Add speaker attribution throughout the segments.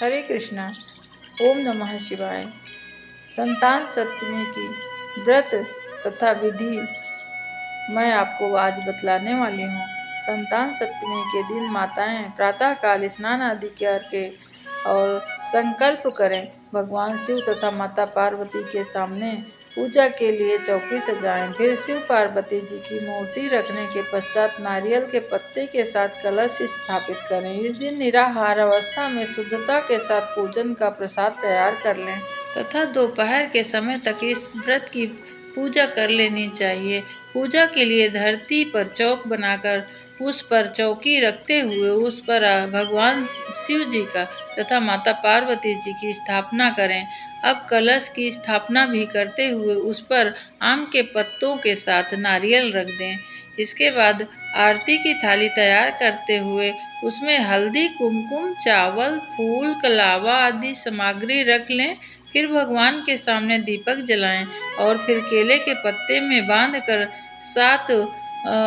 Speaker 1: हरे कृष्णा। ओम नमः शिवाय। संतान सप्तमी की व्रत तथा विधि मैं आपको आज बतलाने वाली हूँ। संतान सप्तमी के दिन माताएं प्रातःकाल स्नान आदि करके और संकल्प करें। भगवान शिव तथा माता पार्वती के सामने पूजा के लिए चौकी सजाएं। फिर शिव पार्वती जी की मूर्ति रखने के पश्चात नारियल के पत्ते के साथ कलश स्थापित करें। इस दिन निराहार अवस्था में शुद्धता के साथ पूजन का प्रसाद तैयार कर लें तथा दोपहर के समय तक इस व्रत की पूजा कर लेनी चाहिए। पूजा के लिए धरती पर चौक बनाकर उस पर चौकी रखते हुए उस पर भगवान शिव जी का तथा माता पार्वती जी की स्थापना करें। अब कलश की स्थापना भी करते हुए उस पर आम के पत्तों के साथ नारियल रख दें। इसके बाद आरती की थाली तैयार करते हुए उसमें हल्दी, कुमकुम, चावल, फूल, कलावा आदि सामग्री रख लें। फिर भगवान के सामने दीपक जलाएं और फिर केले के पत्ते में बांधकर 7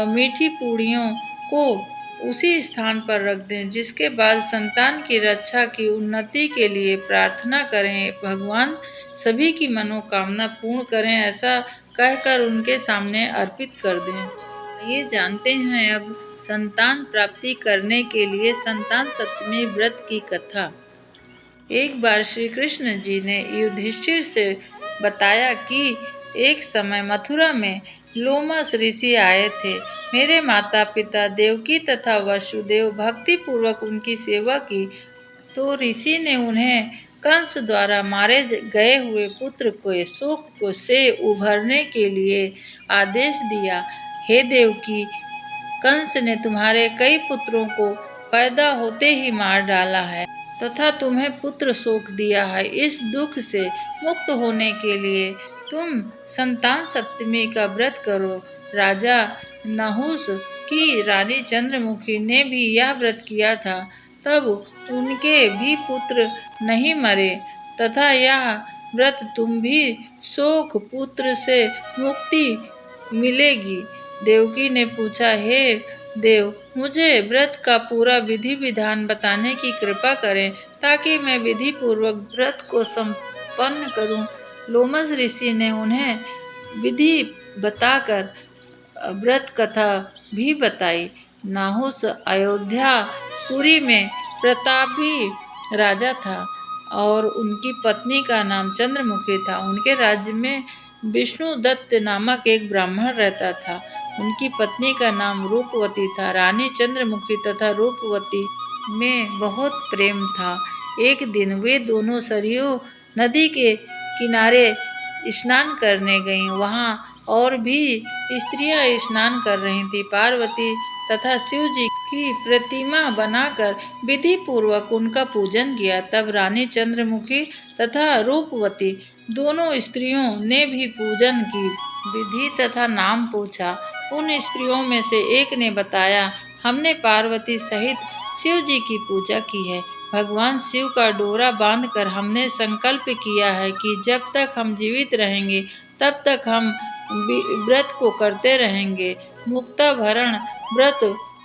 Speaker 1: मीठी पूड़ियों को उसी स्थान पर रख दें। जिसके बाद संतान की रक्षा की उन्नति के लिए प्रार्थना करें। भगवान सभी की मनोकामना पूर्ण करें, ऐसा कहकर उनके सामने अर्पित कर दें। ये जानते हैं अब संतान प्राप्ति करने के लिए संतान सप्तमी व्रत की कथा। एक बार श्री कृष्ण जी ने युधिष्ठिर से बताया कि एक समय मथुरा में लोमस ऋषि आए थे। मेरे माता पिता देवकी तथा वसुदेव भक्ति पूर्वक उनकी सेवा की, तो ऋषि ने उन्हें कंस द्वारा मारे गए हुए पुत्र के शोक से उभरने के लिए आदेश दिया। हे देवकी, कंस ने तुम्हारे कई पुत्रों को पैदा होते ही मार डाला है तथा तुम्हें पुत्र शोक दिया है। इस दुख से मुक्त होने के लिए तुम संतान सप्तमी का व्रत करो। राजा नहुस की रानी चंद्रमुखी ने भी यह व्रत किया था, तब उनके भी पुत्र नहीं मरे तथा यह व्रत तुम भी शोक पुत्र से मुक्ति मिलेगी। देवकी ने पूछा, हे देव, मुझे व्रत का पूरा विधि विधान बताने की कृपा करें ताकि मैं विधि पूर्वक व्रत को संपन्न करूं। लोमस ऋषि ने उन्हें विधि बताकर व्रत कथा भी बताई। नाहुस अयोध्यापुरी में प्रतापी राजा था और उनकी पत्नी का नाम चंद्रमुखी था। उनके राज्य में विष्णुदत्त नामक एक ब्राह्मण रहता था। उनकी पत्नी का नाम रूपवती था। रानी चंद्रमुखी तथा रूपवती में बहुत प्रेम था। एक दिन वे दोनों सरयू नदी के किनारे स्नान करने गईं। वहां और भी स्त्रियां स्नान कर रही थीं। पार्वती तथा शिव जी की प्रतिमा बनाकर विधि पूर्वक उनका पूजन किया। तब रानी चंद्रमुखी तथा रूपवती दोनों स्त्रियों ने भी पूजन की विधि तथा नाम पूछा। उन स्त्रियों में से एक ने बताया, हमने पार्वती सहित शिव जी की पूजा की है। भगवान शिव का डोरा बांधकर हमने संकल्प किया है कि जब तक हम जीवित रहेंगे तब तक हम व्रत को करते रहेंगे। मुक्ताभरण व्रत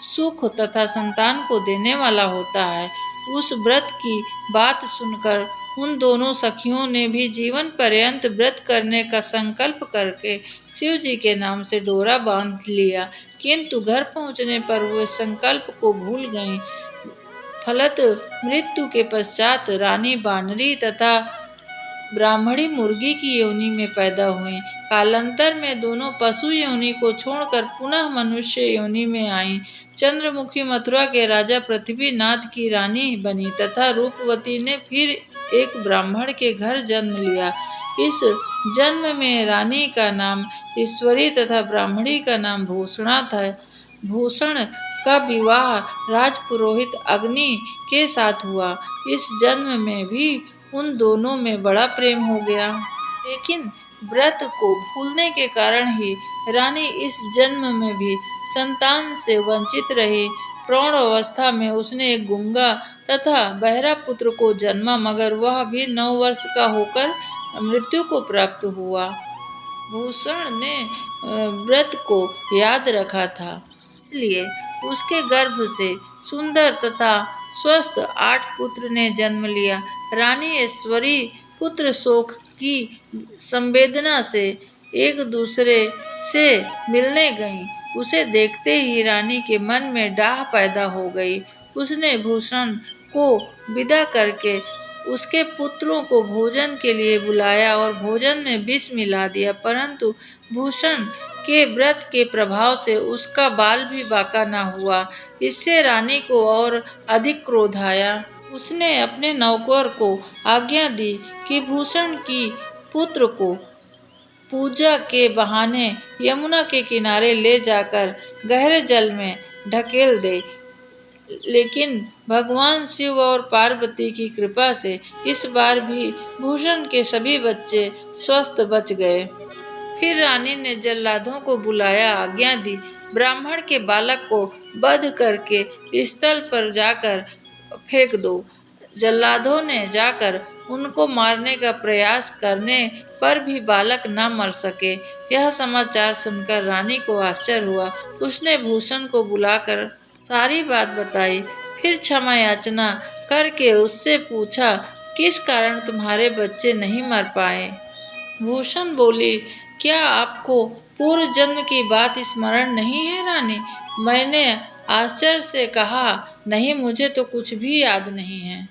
Speaker 1: सुख तथा संतान को देने वाला होता है। उस व्रत की बात सुनकर उन दोनों सखियों ने भी जीवन पर्यंत व्रत करने का संकल्प करके शिव जी के नाम से डोरा बांध लिया, किंतु घर पहुंचने पर वे संकल्प को भूल गईं। फलत मृत्यु के पश्चात रानी बानरी तथा ब्राह्मणी मुर्गी की योनि में पैदा हुई। कालांतर में दोनों पशु योनि को छोड़कर पुनः मनुष्य योनि में आईं। चंद्रमुखी मथुरा के राजा पृथ्वीनाथ की रानी बनी तथा रूपवती ने फिर एक ब्राह्मण के घर जन्म लिया। इस जन्म में रानी का नाम ईश्वरी तथा ब्राह्मणी का नाम भूषणा था। भूषण का विवाह राजपुरोहित अग्नि के साथ हुआ। इस जन्म में भी उन दोनों में बड़ा प्रेम हो गया, लेकिन व्रत को भूलने के कारण ही रानी इस जन्म में भी संतान से वंचित रही। प्रौढ़ अवस्था में उसने एक गूंगा तथा बहरा पुत्र को जन्मा, मगर वह भी 9 वर्ष का होकर मृत्यु को प्राप्त हुआ। भूषण ने व्रत को याद रखा था, इसलिए उसके गर्भ से सुंदर तथा स्वस्थ 8 पुत्र ने जन्म लिया। रानी ऐश्वरी पुत्र शोक की संवेदना से एक दूसरे से मिलने गईं। उसे देखते ही रानी के मन में डाह पैदा हो गई। उसने भूषण को विदा करके उसके पुत्रों को भोजन के लिए बुलाया और भोजन में विष मिला दिया, परंतु भूषण के व्रत के प्रभाव से उसका बाल भी बाका न हुआ। इससे रानी को और अधिक क्रोध आया। उसने अपने नौकर को आज्ञा दी कि भूषण की पुत्र को पूजा के बहाने यमुना के किनारे ले जाकर गहरे जल में ढकेल दे। लेकिन भगवान शिव और पार्वती की कृपा से इस बार भी भूषण के सभी बच्चे स्वस्थ बच गए। फिर रानी ने जल्लादों को बुलाया, आज्ञा दी, ब्राह्मण के बालक को वध करके स्थल पर जाकर फेंक दो। जल्लादों ने जाकर उनको मारने का प्रयास करने पर भी बालक न मर सके। यह समाचार सुनकर रानी को आश्चर्य हुआ। उसने भूषण को बुलाकर सारी बात बताई। फिर क्षमा याचना करके उससे पूछा, किस कारण तुम्हारे बच्चे नहीं मर पाए? भूषण बोली, क्या आपको पूर्व जन्म की बात स्मरण नहीं है रानी? मैंने आश्चर्य से कहा, नहीं, मुझे तो कुछ भी याद नहीं है।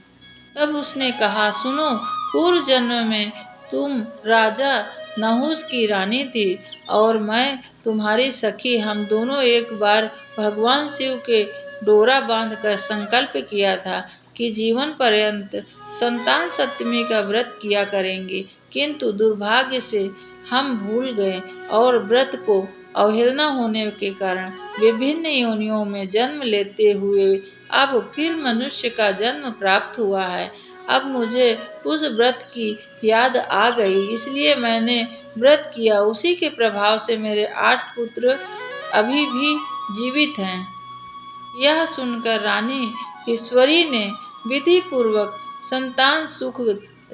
Speaker 1: तब उसने कहा, सुनो, पूर्व जन्म में तुम राजा नहुस की रानी थी और मैं तुम्हारी सखी। हम दोनों एक बार भगवान शिव के डोरा बांधकर संकल्प किया था कि जीवन पर्यंत संतान सप्तमी का व्रत किया करेंगे, किंतु दुर्भाग्य से हम भूल गए और व्रत को अवहेलना होने के कारण विभिन्न योनियों में जन्म लेते हुए अब फिर मनुष्य का जन्म प्राप्त हुआ है। अब मुझे उस व्रत की याद आ गई, इसलिए मैंने व्रत किया। उसी के प्रभाव से मेरे 8 पुत्र अभी भी जीवित हैं। यह सुनकर रानी ईश्वरी ने विधि पूर्वक संतान सुख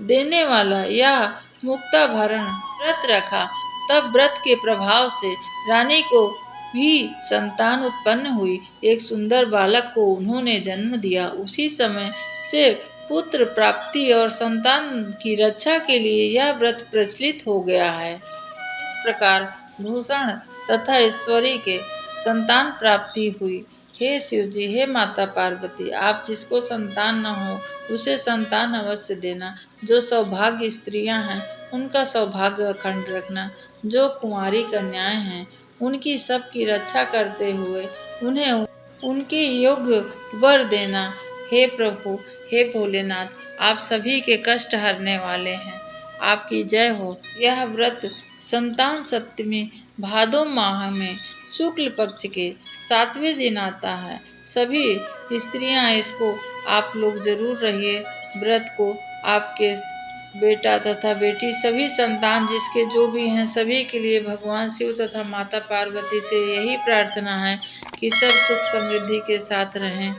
Speaker 1: देने वाला यह मुक्ताभरण व्रत रखा। तब व्रत के प्रभाव से रानी को भी संतान उत्पन्न हुई। एक सुंदर बालक को उन्होंने जन्म दिया। उसी समय से पुत्र प्राप्ति और संतान की रक्षा के लिए यह व्रत प्रचलित हो गया है। इस प्रकार भूषण तथा ईश्वरी के संतान प्राप्ति हुई। हे शिव जी, हे माता पार्वती, आप जिसको संतान न हो उसे संतान अवश्य देना। जो सौभाग्य स्त्रियां हैं उनका सौभाग्य अखंड रखना। जो कुंवारी कन्याएं हैं उनकी सबकी रक्षा करते हुए उन्हें उनके योग्य वर देना। हे प्रभु, हे भोलेनाथ, आप सभी के कष्ट हरने वाले हैं, आपकी जय हो। यह व्रत संतान सप्तमी भादो माह में शुक्ल पक्ष के 7वें दिन आता है। सभी स्त्रियां इसको आप लोग जरूर रहिए व्रत को। आपके बेटा तथा बेटी सभी संतान जिसके जो भी हैं सभी के लिए भगवान शिव तथा माता पार्वती से यही प्रार्थना है कि सब सुख समृद्धि के साथ रहें।